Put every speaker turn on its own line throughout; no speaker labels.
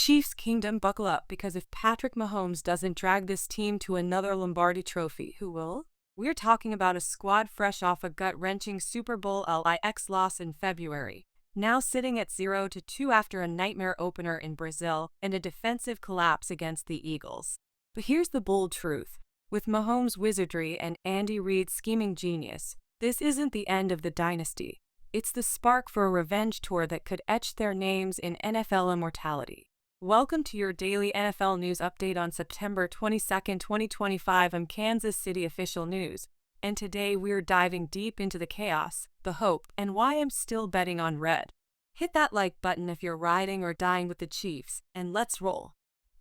Chiefs Kingdom, buckle up, because if Patrick Mahomes doesn't drag this team to another Lombardi trophy, who will? We're talking about a squad fresh off a gut-wrenching Super Bowl LIX loss in February, now sitting at 0-2 after a nightmare opener in Brazil and a defensive collapse against the Eagles. But here's the bold truth. With Mahomes' wizardry and Andy Reid's scheming genius, this isn't the end of the dynasty. It's the spark for a revenge tour that could etch their names in NFL immortality. Welcome to your daily NFL news update on September 22, 2025. I'm Kansas City Official News, and today we're diving deep into the chaos, the hope, and why I'm still betting on red. Hit that like button if you're riding or dying with the Chiefs, and let's roll.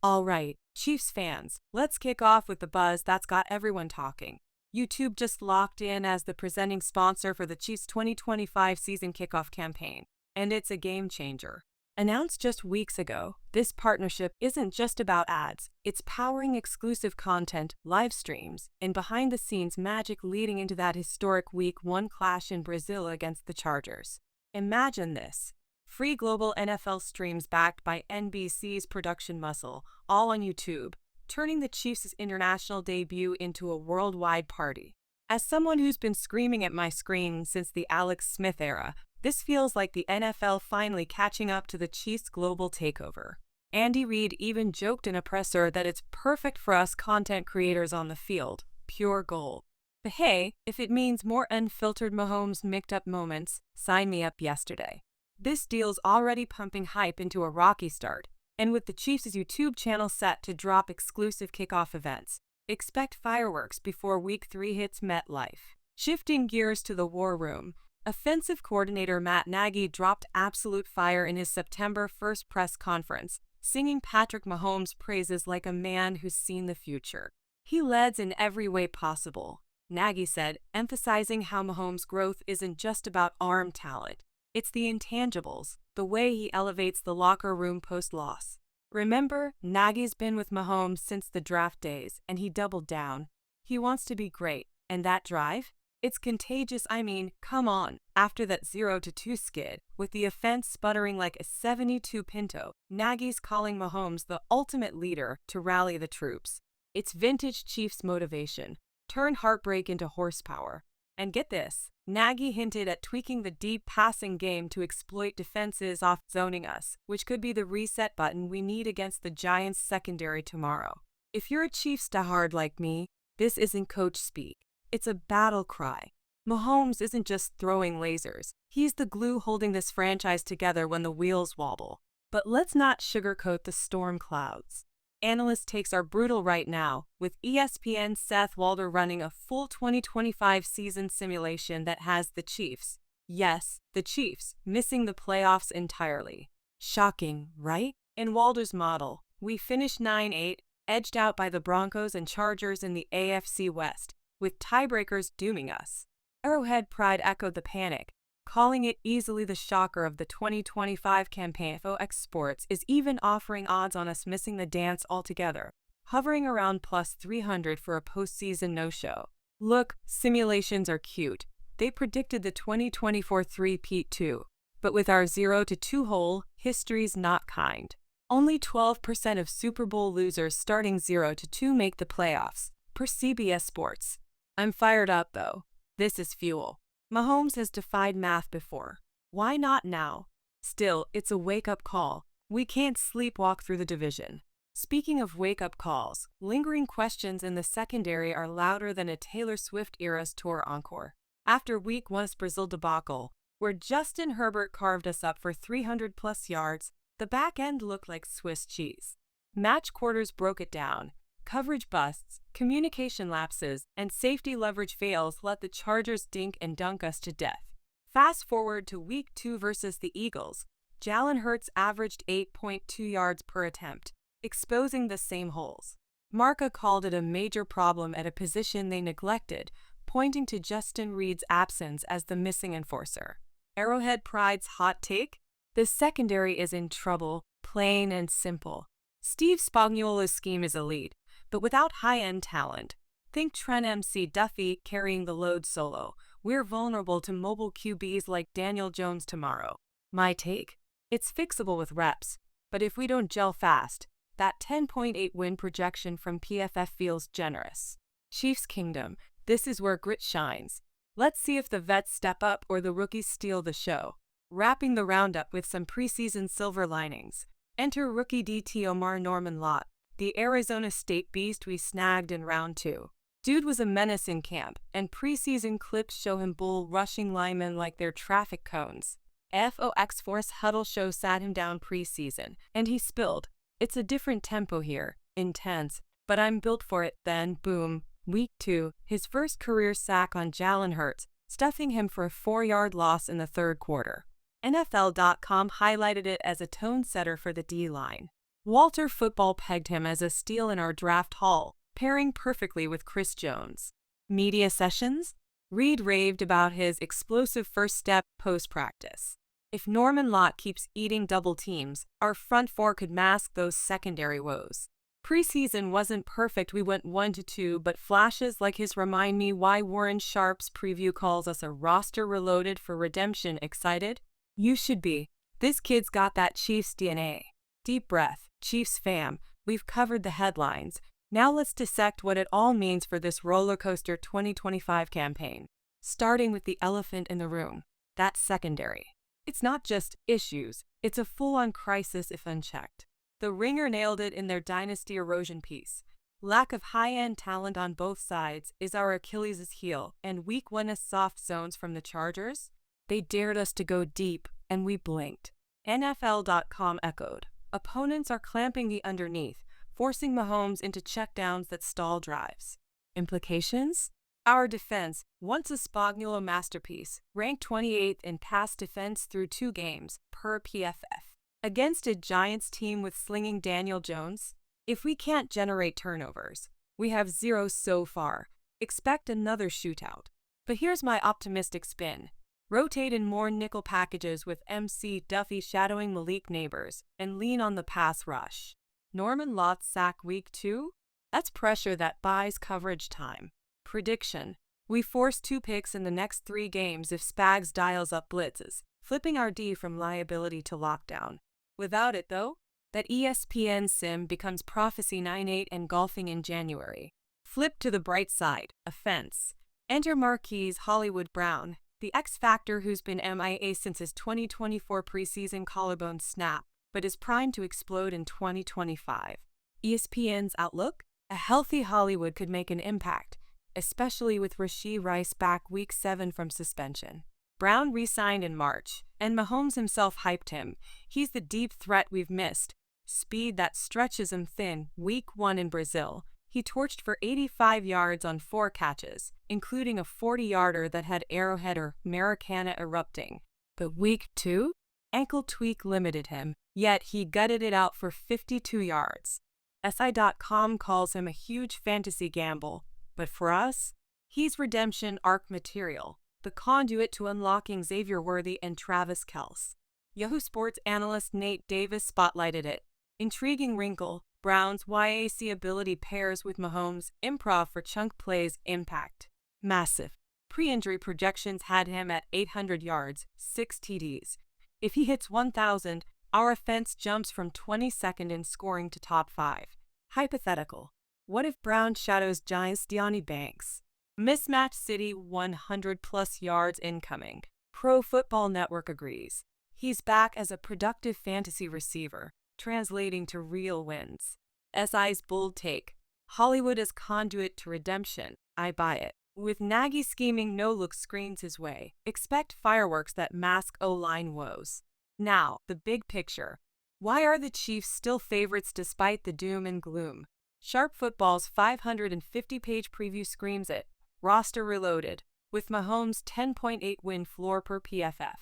All right, Chiefs fans, let's kick off with the buzz that's got everyone talking. YouTube just locked in as the presenting sponsor for the Chiefs' 2025 season kickoff campaign, and it's a game changer. Announced just weeks ago, this partnership isn't just about ads, it's powering exclusive content, live streams, and behind-the-scenes magic leading into that historic Week 1 clash in Brazil against the Chargers. Imagine this. Free global NFL streams backed by NBC's production muscle, all on YouTube, turning the Chiefs' international debut into a worldwide party. As someone who's been screaming at my screen since the Alex Smith era, this feels like the NFL finally catching up to the Chiefs' global takeover. Andy Reid even joked in a presser that it's perfect for us content creators on the field, pure gold. But hey, if it means more unfiltered Mahomes mic'd-up moments, sign me up yesterday. This deal's already pumping hype into a rocky start, and with the Chiefs' YouTube channel set to drop exclusive kickoff events, expect fireworks before Week 3 hits MetLife. Shifting gears to the war room, offensive coordinator Matt Nagy dropped absolute fire in his September 1st press conference, singing Patrick Mahomes' praises like a man who's seen the future. He leads in every way possible, Nagy said, emphasizing how Mahomes' growth isn't just about arm talent. It's the intangibles, the way he elevates the locker room post-loss. Remember, Nagy's been with Mahomes since the draft days, and he doubled down. He wants to be great, and that drive? It's contagious. I mean, come on. After that 0-2 skid, with the offense sputtering like a 72 Pinto, Nagy's calling Mahomes the ultimate leader to rally the troops. It's vintage Chiefs motivation. Turn heartbreak into horsepower. And get this, Nagy hinted at tweaking the deep passing game to exploit defenses off zoning us, which could be the reset button we need against the Giants' secondary tomorrow. If you're a Chiefs diehard like me, this isn't coach speak. It's a battle cry. Mahomes isn't just throwing lasers. He's the glue holding this franchise together when the wheels wobble. But let's not sugarcoat the storm clouds. Analyst takes are brutal right now, with ESPN's Seth Walder running a full 2025 season simulation that has the Chiefs, yes, the Chiefs, missing the playoffs entirely. Shocking, right? In Walder's model, we finished 9-8, edged out by the Broncos and Chargers in the AFC West, with tiebreakers dooming us. Arrowhead Pride echoed the panic, calling it easily the shocker of the 2025 campaign. FOX Sports is even offering odds on us missing the dance altogether, hovering around plus 300 for a postseason no-show. Look, simulations are cute. They predicted the 2024 three-peat too. But with our 0-2 hole, history's not kind. Only 12% of Super Bowl losers starting 0-2 make the playoffs, per CBS Sports. I'm fired up, though. This is fuel. Mahomes has defied math before. Why not now? Still, it's a wake-up call. We can't sleepwalk through the division. Speaking of wake-up calls, lingering questions in the secondary are louder than a Taylor Swift-era's tour encore. After Week 1's Brazil debacle, where Justin Herbert carved us up for 300-plus yards, the back end looked like Swiss cheese. Match quarters broke it down. Coverage busts, communication lapses, and safety leverage fails let the Chargers dink and dunk us to death. Fast forward to Week 2 versus the Eagles. Jalen Hurts averaged 8.2 yards per attempt, exposing the same holes. Marca called it a major problem at a position they neglected, pointing to Justin Reid's absence as the missing enforcer. Arrowhead Pride's hot take? The secondary is in trouble, plain and simple. Steve Spagnuolo's scheme is elite, but without high-end talent. Think Trent MC Duffy carrying the load solo. We're vulnerable to mobile QBs like Daniel Jones tomorrow. My take? It's fixable with reps. But if we don't gel fast, that 10.8 win projection from PFF feels generous. Chiefs Kingdom, this is where grit shines. Let's see if the vets step up or the rookies steal the show. Wrapping the roundup with some preseason silver linings. Enter rookie DT Norman Lott, the Arizona State beast we snagged in round 2. Dude was a menace in camp, and preseason clips show him bull rushing linemen like they're traffic cones. FOX Force Huddle show sat him down preseason, and he spilled. It's a different tempo here, intense, but I'm built for it. Then, boom, week 2, his first career sack on Jalen Hurts, stuffing him for a 4-yard loss in the third quarter. NFL.com highlighted it as a tone setter for the D-line. Walter Football pegged him as a steal in our draft haul, pairing perfectly with Chris Jones. Media sessions? Reed raved about his explosive first step post-practice. If Norman Lott keeps eating double teams, our front four could mask those secondary woes. Preseason wasn't perfect, we went 1-2, but flashes like his remind me why Warren Sharp's preview calls us a roster reloaded for redemption. Excited? You should be. This kid's got that Chiefs DNA. Deep breath, Chiefs fam, we've covered the headlines. Now let's dissect what it all means for this rollercoaster 2025 campaign. Starting with the elephant in the room, that's secondary. It's not just issues, it's a full-on crisis if unchecked. The Ringer nailed it in their dynasty erosion piece. Lack of high-end talent on both sides is our Achilles' heel, and week 1 soft zones from the Chargers? They dared us to go deep, and we blinked. NFL.com echoed. Opponents are clamping the underneath, forcing Mahomes into checkdowns that stall drives. Implications? Our defense, once a Spagnuolo masterpiece, ranked 28th in pass defense through 2 games, per PFF. Against a Giants team with slinging Daniel Jones? If we can't generate turnovers, we have 0 so far. Expect another shootout. But here's my optimistic spin. Rotate in more nickel packages with MC Duffy shadowing Malik Neighbors, and lean on the pass rush. Norman Lott's sack week 2? That's pressure that buys coverage time. Prediction: we force 2 picks in the next 3 games if Spags dials up blitzes, flipping our D from liability to lockdown. Without it, though, that ESPN sim becomes Prophecy 9-8 and golfing in January. Flip to the bright side, offense. Enter Marquise Hollywood Brown, the X Factor who's been MIA since his 2024 preseason collarbone snap, but is primed to explode in 2025. ESPN's outlook? A healthy Hollywood could make an impact, especially with Rashee Rice back week 7 from suspension. Brown re-signed in March, and Mahomes himself hyped him. He's the deep threat we've missed. Speed that stretches him thin. Week 1 in Brazil, he torched for 85 yards on 4 catches, including a 40-yarder that had Arrowhead or Maracana erupting. But week 2? Ankle tweak limited him, yet he gutted it out for 52 yards. SI.com calls him a huge fantasy gamble, but for us, he's redemption arc material, the conduit to unlocking Xavier Worthy and Travis Kelce. Yahoo Sports analyst Nate Davis spotlighted it. Intriguing wrinkle, Brown's YAC ability pairs with Mahomes' improv for chunk plays impact. Massive. Pre-injury projections had him at 800 yards, 6 TDs. If he hits 1,000, our offense jumps from 22nd in scoring to top 5. Hypothetical. What if Brown shadows Giants' Deonte Banks? Mismatch City 100-plus yards incoming. Pro Football Network agrees. He's back as a productive fantasy receiver, translating to real wins. SI's bold take. Hollywood as conduit to redemption. I buy it. With Nagy scheming no-look screens his way, expect fireworks that mask O-line woes. Now, the big picture. Why are the Chiefs still favorites despite the doom and gloom? Sharp Football's 550-page preview screams it. Roster reloaded, with Mahomes' 10.8 win floor per PFF.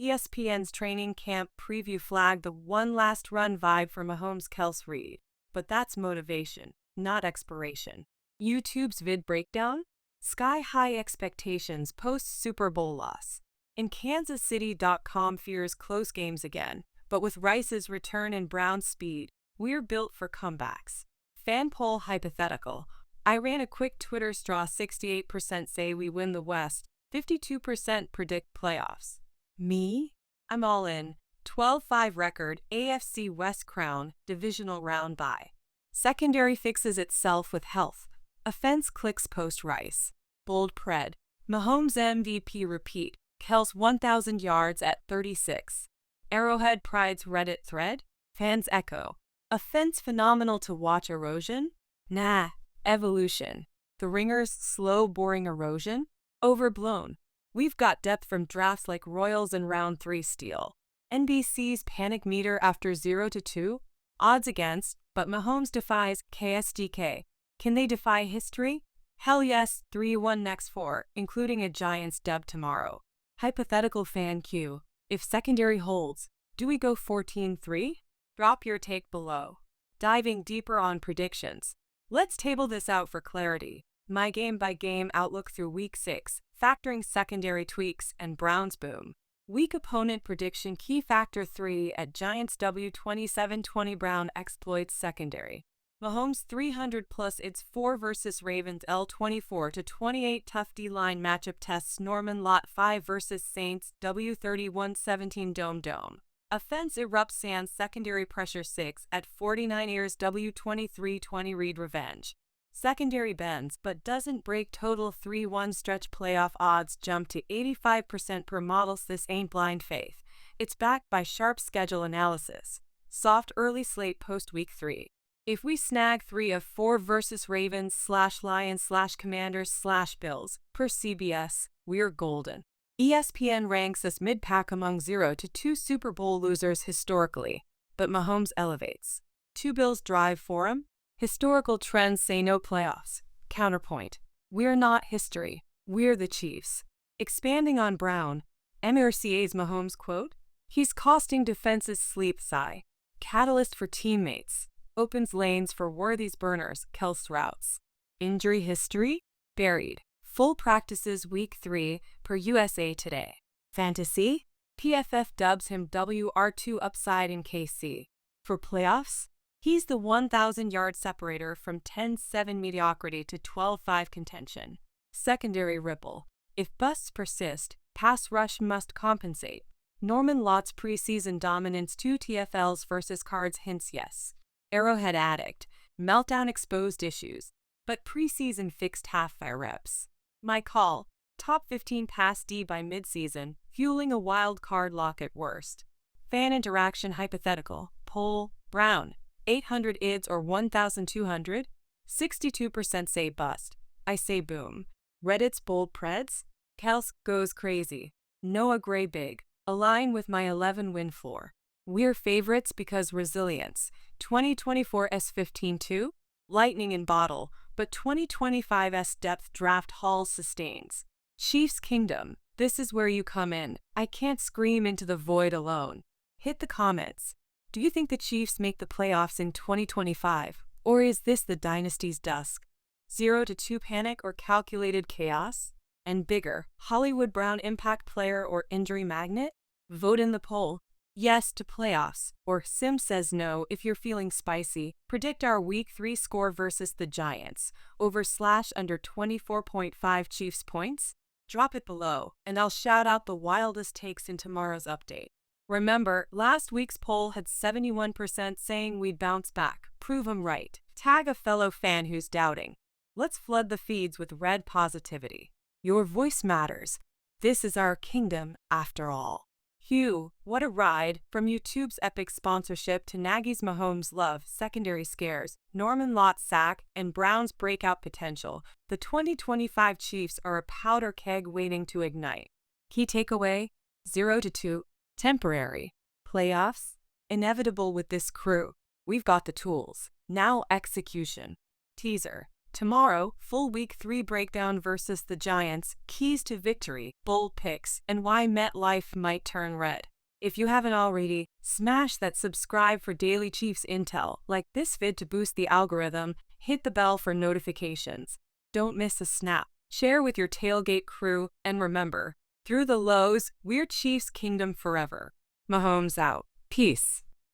ESPN's training camp preview flagged the one last run vibe for Mahomes' Kelce read. But that's motivation, not expiration. YouTube's vid breakdown? Sky-high expectations post-Super Bowl loss. In KansasCity.com fears close games again, but with Rice's return and Brown's speed, we're built for comebacks. Fan poll hypothetical. I ran a quick Twitter straw. 68% say we win the West, 52% predict playoffs. Me? I'm all in. 12-5 record, AFC West crown, divisional round bye. Secondary fixes itself with health. Offense clicks post-Rice. Bold pred. Mahomes MVP repeat. Kelce 1,000 yards at 36. Arrowhead pride's Reddit thread. Fans echo. Offense phenomenal to watch erosion? Nah. Evolution. The Ringer's slow, boring erosion? Overblown. We've got depth from drafts like Royals and round 3 steal. NBC's panic meter after 0-2? Odds against, but Mahomes defies KSDK. Can they defy history? Hell yes, 3-1 next 4, including a Giants dub tomorrow. Hypothetical fan Q. If secondary holds, do we go 14-3? Drop your take below. Diving deeper on predictions. Let's table this out for clarity. My game-by-game outlook through Week 6, factoring secondary tweaks and Browns boom. Weak opponent prediction key factor 3 at Giants W 27-20 Brown exploits secondary. Mahomes 300 plus its 4 versus Ravens L 24-28 tough D-line matchup tests Norman Lot 5 versus Saints W 31-17 Dome. Offense erupts Sands secondary pressure 6 at 49 ears W 23-20 Reed revenge. Secondary bends but doesn't break total 3-1 stretch playoff odds jump to 85% per models. This ain't blind faith. It's backed by sharp schedule analysis. Soft early slate post week 3. If we snag 3 of 4 versus Ravens/Lions/Commanders/Bills per CBS, we're golden. ESPN ranks us mid-pack among 0-2 Super Bowl losers historically, but Mahomes elevates. 2 Bills drive for him? Historical trends say no playoffs. Counterpoint. We're not history. We're the Chiefs. Expanding on Brown, MRCA's Mahomes quote, he's costing defenses sleep sigh. Catalyst for teammates. Opens lanes for Worthy's burners, Kelce routes. Injury history? Buried. Full practices Week 3 per USA Today. Fantasy? PFF dubs him WR2 upside in KC. For playoffs? He's the 1,000-yard separator from 10-7 mediocrity to 12-5 contention. Secondary ripple. If busts persist, pass rush must compensate. Norman Lott's preseason dominance 2 TFLs versus Cards hints yes. Arrowhead addict. Meltdown exposed issues, but preseason fixed half-fire reps. My call. Top 15 pass D by midseason, fueling a wild card lock at worst. Fan interaction hypothetical. Poll. Brown. 800 ids or 1,200? 62% say bust. I say boom. Reddit's bold preds? Kelce goes crazy. Noah Gray big. Align with my 11-win floor. We're favorites because resilience. 2024 S15-2? Lightning in bottle, but 2025 S depth draft hauls sustains. Chiefs Kingdom. This is where you come in. I can't scream into the void alone. Hit the comments. Do you think the Chiefs make the playoffs in 2025, or is this the dynasty's dusk? 0-2 panic or calculated chaos? And bigger, Hollywood Brown impact player or injury magnet? Vote in the poll. Yes to playoffs, or Sim says no if you're feeling spicy. Predict our Week 3 score versus the Giants, over/under 24.5 Chiefs points? Drop it below, and I'll shout out the wildest takes in tomorrow's update. Remember, last week's poll had 71% saying we'd bounce back. Prove 'em right. Tag a fellow fan who's doubting. Let's flood the feeds with red positivity. Your voice matters. This is our kingdom, after all. Hugh, what a ride! From YouTube's epic sponsorship to Nagy's Mahomes love, secondary scares, Norman Lott's sack, and Brown's breakout potential, the 2025 Chiefs are a powder keg waiting to ignite. Key takeaway? 0-2. Temporary. Playoffs? Inevitable with this crew. We've got the tools. Now execution. Teaser. Tomorrow, full Week 3 breakdown versus the Giants, keys to victory, bold picks, and why MetLife might turn red. If you haven't already, smash that subscribe for daily Chiefs intel, like this vid to boost the algorithm, hit the bell for notifications. Don't miss a snap. Share with your tailgate crew, and remember, through the lows, we're Chiefs Kingdom forever. Mahomes out. Peace.